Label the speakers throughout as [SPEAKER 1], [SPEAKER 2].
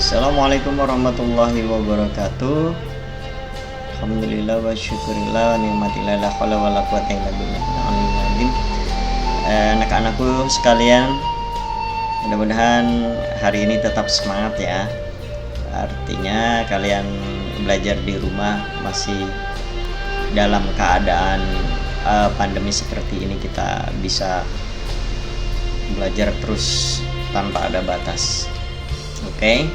[SPEAKER 1] Assalamualaikum warahmatullahi wabarakatuh. Alhamdulillah wa syukurillah wa ni'matillah la haula wala quwata illa billah. Anak-anakku sekalian, mudah-mudahan hari ini tetap semangat ya. Artinya kalian belajar di rumah masih dalam keadaan pandemi seperti ini, kita bisa belajar terus tanpa ada batas. Oke.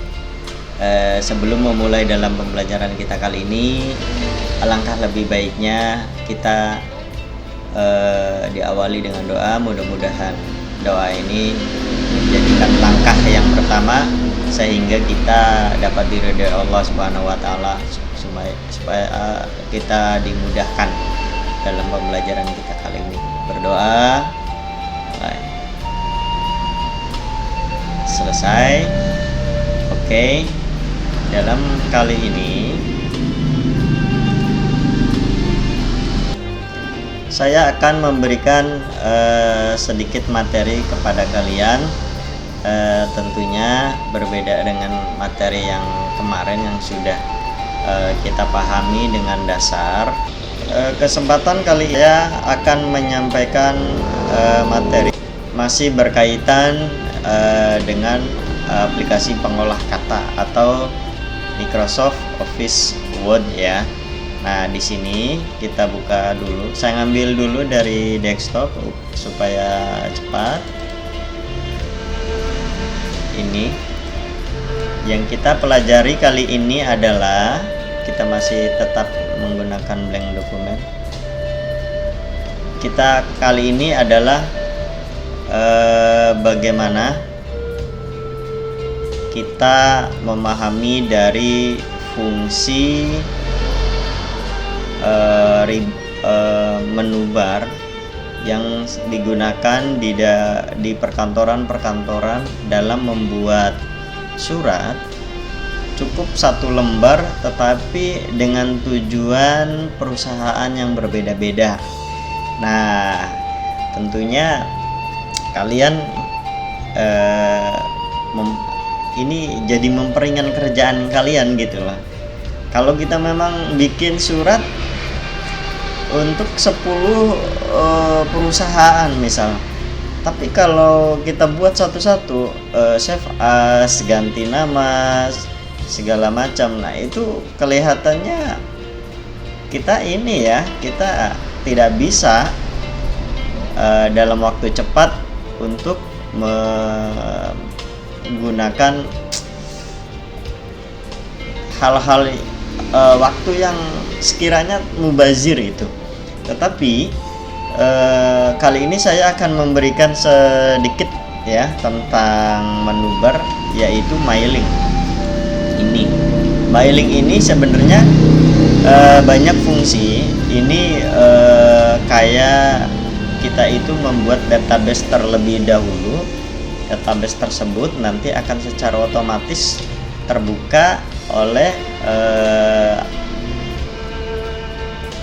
[SPEAKER 1] Sebelum memulai dalam pembelajaran kita kali ini, alangkah lebih baiknya kita diawali dengan doa. Mudah-mudahan doa ini menjadikan langkah yang pertama sehingga kita dapat diridhai Allah Subhanahu wa taala, supaya kita dimudahkan dalam pembelajaran kita kali ini. Berdoa. Selesai. Oke. Dalam kali ini saya akan memberikan sedikit materi kepada kalian, tentunya berbeda dengan materi yang kemarin yang sudah kita pahami dengan dasar. Kesempatan kali ini saya akan menyampaikan materi masih berkaitan dengan aplikasi pengolah kata atau Microsoft Office Word ya. Nah, di sini kita buka dulu. Saya ngambil dulu dari desktop supaya cepat. Ini yang kita pelajari kali ini adalah, kita masih tetap menggunakan blank dokumen. Kita kali ini adalah bagaimana kita memahami dari fungsi menu bar yang digunakan di perkantoran-perkantoran dalam membuat surat. Cukup satu lembar tetapi dengan tujuan perusahaan yang berbeda-beda. Nah, tentunya kalian ini jadi memperingan kerjaan kalian gitu lah. Kalau kita memang bikin surat untuk 10 perusahaan misal, tapi kalau kita buat satu-satu, save as, ganti nama, segala macam, nah itu kelihatannya kita kita tidak bisa dalam waktu cepat untuk menggunakan hal-hal waktu yang sekiranya mubazir itu. Tetapi kali ini saya akan memberikan sedikit ya tentang menu bar, yaitu mailing. Mailing ini sebenarnya banyak fungsi. Ini kayak kita itu membuat database terlebih dahulu. Database tersebut nanti akan secara otomatis terbuka oleh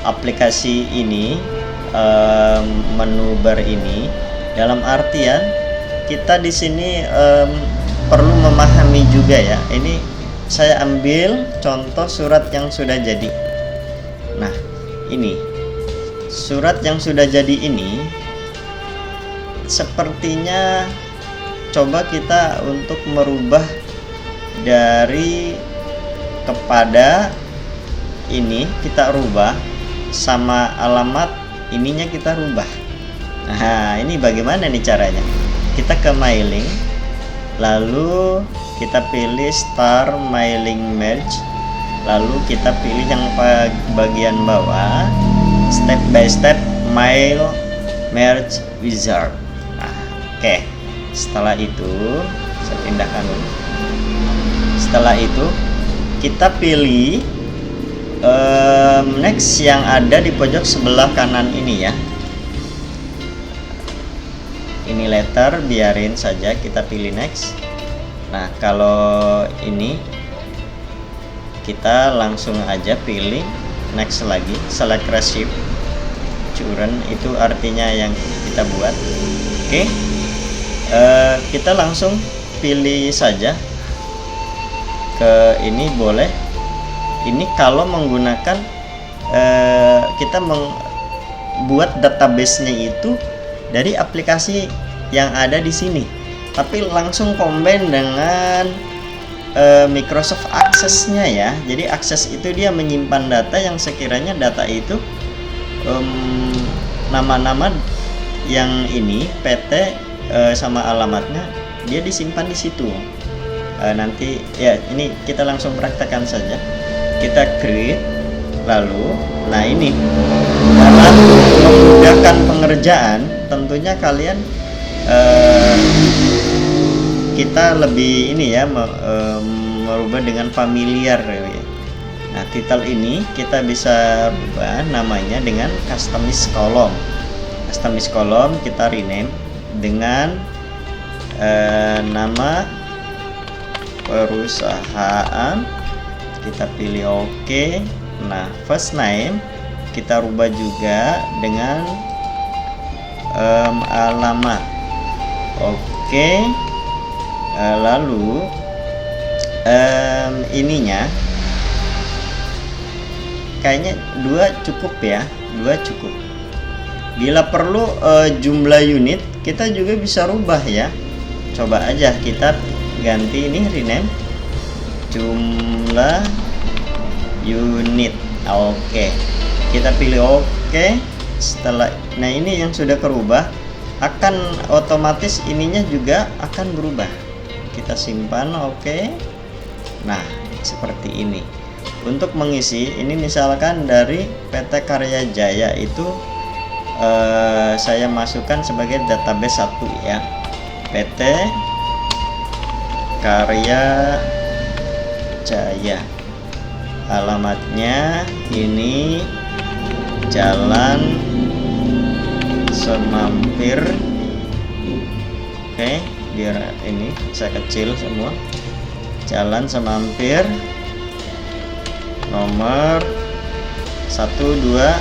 [SPEAKER 1] aplikasi ini, menu bar ini. Dalam artian kita di sini perlu memahami juga ya. Ini saya ambil contoh surat yang sudah jadi. Nah, ini surat yang sudah jadi ini sepertinya coba kita untuk merubah dari kepada ini, kita rubah sama alamat ininya kita rubah. Nah, ini bagaimana nih caranya? Kita ke mailing, lalu kita pilih start mailing merge, lalu kita pilih yang bagian bawah step by step mail merge wizard. Nah, oke. Setelah itu saya pindahkan dulu. Setelah itu kita pilih next yang ada di pojok sebelah kanan ini ya. Ini letter, biarin saja, kita pilih next. Nah, kalau ini kita langsung aja pilih next lagi, select receipt current, itu artinya yang kita buat. Oke. Kita langsung pilih saja ke ini boleh. Ini kalau menggunakan kita membuat database-nya itu dari aplikasi yang ada di sini, tapi langsung combine dengan Microsoft Access-nya ya. Jadi Access itu dia menyimpan data yang sekiranya data itu nama-nama yang ini PT sama alamatnya dia disimpan di situ. Nanti ya ini kita langsung praktekkan saja. Kita create, lalu nah ini dalam memudahkan pengerjaan tentunya kalian kita lebih ini ya merubah dengan familiar ya. Nah, title ini kita bisa rubah namanya dengan customize column. Customize column kita rename dengan nama perusahaan, kita pilih OK. Nah, first name kita rubah juga dengan alamat. Oke. Lalu ininya kayaknya 2 cukup ya, 2 cukup. Bila perlu jumlah unit kita juga bisa rubah ya. Coba aja kita ganti ini, rename jumlah unit. Oke, kita pilih oke. Setelah nah ini yang sudah kerubah, akan otomatis ininya juga akan berubah. Kita simpan, oke. Nah, seperti ini. Untuk mengisi ini misalkan dari PT Karya Jaya itu saya masukkan sebagai database 1 ya. PT Karya Jaya, alamatnya ini Jalan Semampir. Oke, biar ini saya kecil semua. Jalan Semampir nomor 12,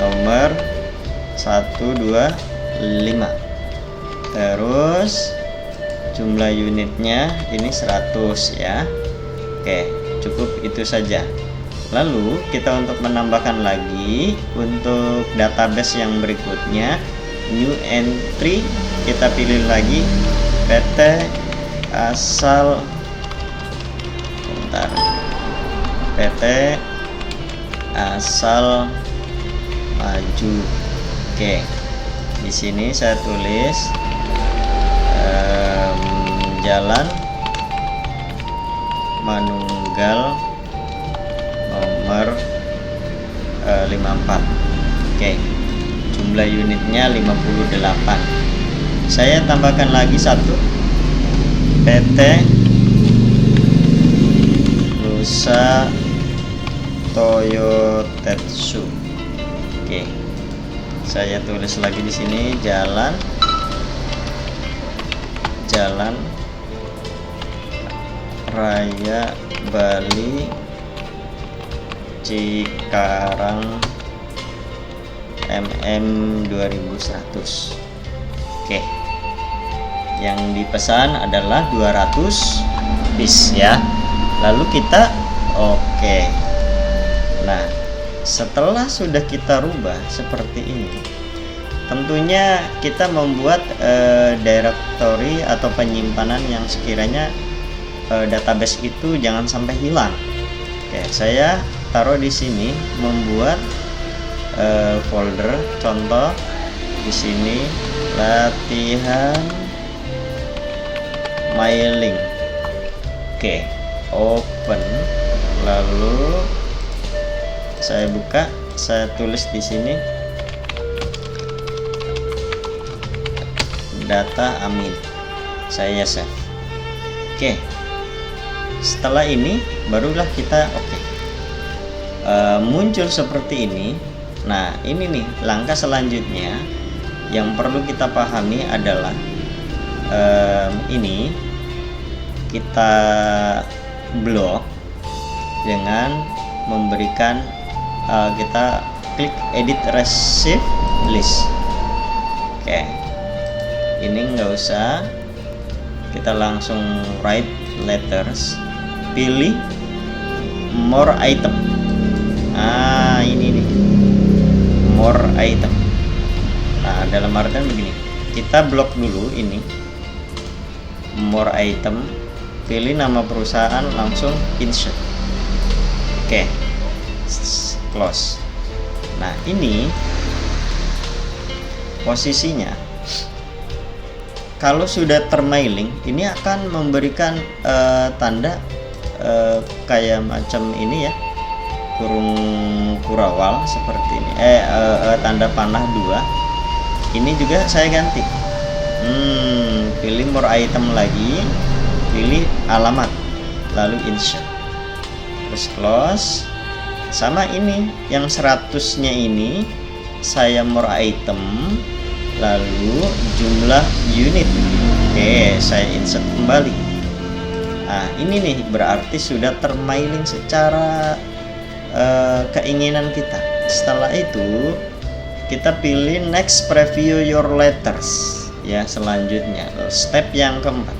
[SPEAKER 1] nomor 125. Terus jumlah unitnya ini 100 ya. Oke, cukup itu saja. Lalu kita untuk menambahkan lagi untuk database yang berikutnya, new entry, kita pilih lagi PT asal PT asal maju. Oke, di sini saya tulis Jalan Manunggal nomor 54. Oke, jumlah unitnya 58. Saya tambahkan lagi 1, PT Nusa Toyotetsu. Oke, saya tulis lagi di sini Jalan Raya Bali Cikarang MM 2100. Oke, yang dipesan adalah 200 piece ya. Lalu kita oke. Nah, setelah sudah kita rubah seperti ini, tentunya kita membuat directory atau penyimpanan yang sekiranya database itu jangan sampai hilang. Oke, saya taruh di sini membuat folder contoh di sini latihan mailing. Oke, open, lalu saya buka, saya tulis di sini data Amin, saya save. Oke, setelah ini barulah kita muncul seperti ini. Nah, ini nih langkah selanjutnya yang perlu kita pahami adalah ini kita blok dengan memberikan kita klik edit receive list. Oke, ini nggak usah, Kita langsung write letters, pilih more item. Ini nih, more item. Nah, dalam artian begini, kita blok dulu ini more item, pilih nama perusahaan, langsung insert. Oke, close. Nah, ini posisinya kalau sudah termailing, ini akan memberikan tanda kayak macam ini ya, kurung kurawal seperti ini, tanda panah 2. Ini juga saya ganti, pilih more item lagi, pilih alamat, lalu insert, terus close. Sama ini yang 100-nya ini saya more item, lalu jumlah unit. Oke, saya insert kembali. Nah, ini nih berarti sudah termailing secara keinginan kita. Setelah itu kita pilih next, preview your letters ya, selanjutnya step yang keempat.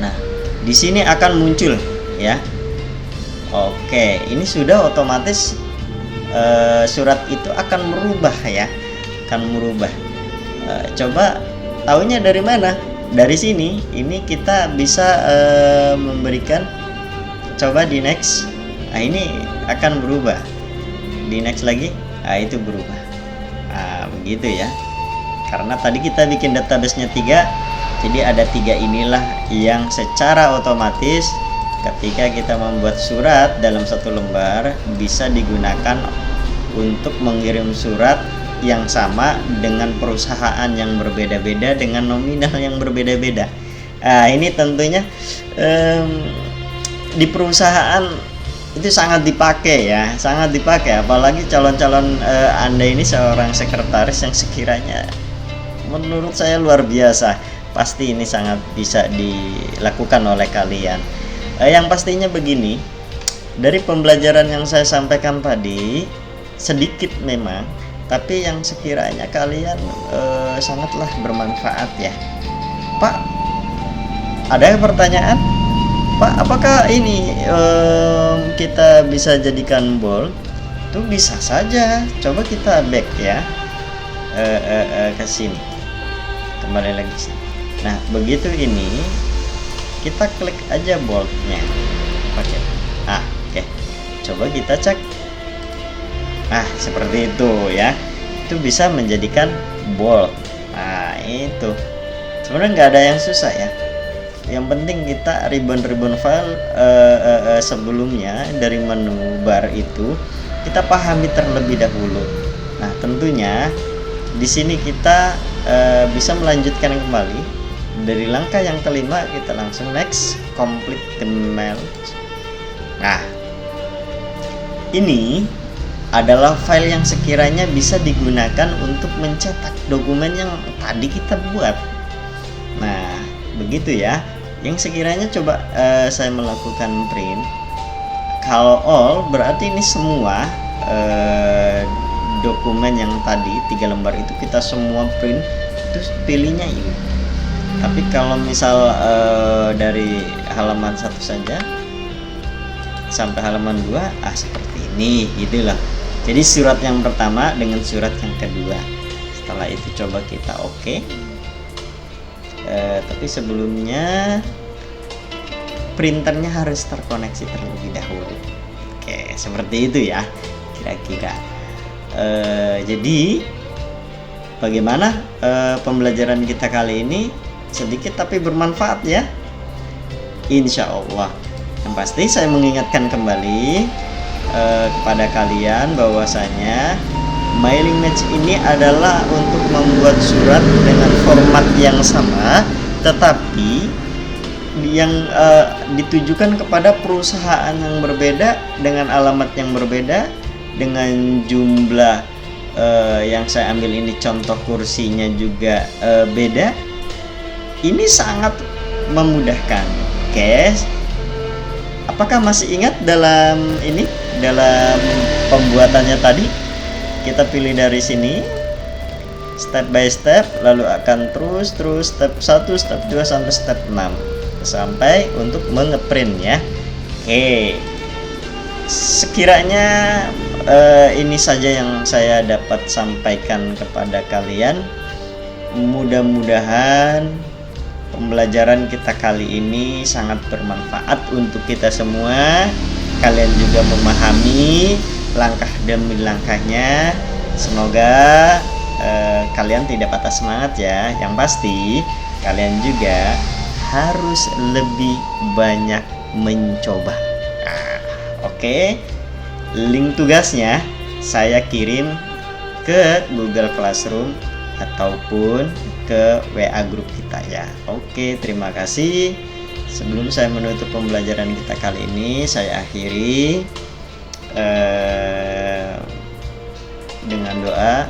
[SPEAKER 1] Nah, di sini akan muncul ya. Oke, ini sudah otomatis surat itu akan merubah ya, akan merubah. Coba tahunya dari mana? Dari sini. Ini kita bisa memberikan, coba di next. Nah, ini akan berubah. Di next lagi, itu berubah. Begitu ya. Karena tadi kita bikin database-nya 3, jadi ada 3 inilah yang secara otomatis ketika kita membuat surat dalam satu lembar bisa digunakan untuk mengirim surat yang sama dengan perusahaan yang berbeda-beda dengan nominal yang berbeda-beda. Ini tentunya di perusahaan itu sangat dipakai ya, sangat dipakai, apalagi calon-calon Anda ini seorang sekretaris yang sekiranya menurut saya luar biasa. Pasti ini sangat bisa dilakukan oleh kalian. Yang pastinya begini, dari pembelajaran yang saya sampaikan tadi sedikit memang, tapi yang sekiranya kalian sangatlah bermanfaat ya. Pak, ada pertanyaan? Pak, apakah ini kita bisa jadikan bold? Itu bisa saja. Coba kita back ya, ke sini, kembali lagi. Nah, begitu ini kita klik aja boldnya. Oke. Oke. Coba kita cek. Seperti itu ya. Itu bisa menjadikan bold. Itu sebenarnya nggak ada yang susah ya. Yang penting kita ribbon file sebelumnya dari menu bar itu kita pahami terlebih dahulu. Nah, tentunya di sini kita bisa melanjutkan kembali. Dari langkah yang kelima kita langsung next, complete the mail. Nah, ini adalah file yang sekiranya bisa digunakan untuk mencetak dokumen yang tadi kita buat. Nah, begitu ya. Yang sekiranya coba saya melakukan print. Kalau all berarti ini semua dokumen yang tadi 3 lembar itu kita semua print, terus pilihnya ini. Tapi kalau misal dari halaman 1 saja sampai halaman 2, seperti ini gitulah. Jadi surat yang pertama dengan surat yang kedua. Setelah itu coba kita oke. Tapi sebelumnya printernya harus terkoneksi terlebih dahulu. Oke, seperti itu ya kira-kira. Jadi bagaimana pembelajaran kita kali ini? Sedikit tapi bermanfaat ya, insya Allah. Yang pasti saya mengingatkan kembali kepada kalian bahwasanya mailing match ini adalah untuk membuat surat dengan format yang sama, tetapi yang ditujukan kepada perusahaan yang berbeda dengan alamat yang berbeda, dengan jumlah yang saya ambil ini contoh kursinya juga beda. Ini sangat memudahkan. Oke. Apakah masih ingat dalam pembuatannya tadi? Kita pilih dari sini. step by step, lalu akan terus step 1, step 2 sampai step 6 sampai untuk mengeprint ya. Oke, sekiranya ini saja yang saya dapat sampaikan kepada kalian. Mudah-mudahan pembelajaran kita kali ini sangat bermanfaat untuk kita semua. Kalian juga memahami langkah demi langkahnya. Semoga kalian tidak patah semangat ya. Yang pasti kalian juga harus lebih banyak mencoba. Nah, oke. Link tugasnya saya kirim ke Google Classroom ataupun ke WA grup kita ya. Oke, terima kasih. Sebelum saya menutup pembelajaran kita kali ini, saya akhiri dengan doa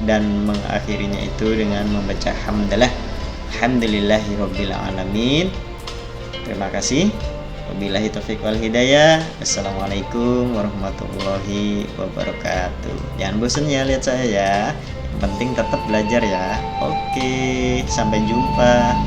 [SPEAKER 1] dan mengakhirinya itu dengan membaca hamdalah. Alhamdulillahirabbil alamin. Terima kasih. Wabillahi taufiq wal hidayah. Assalamualaikum warahmatullahi wabarakatuh. Jangan bosan ya lihat saya ya. Yang penting tetap belajar ya. Oke, sampai jumpa.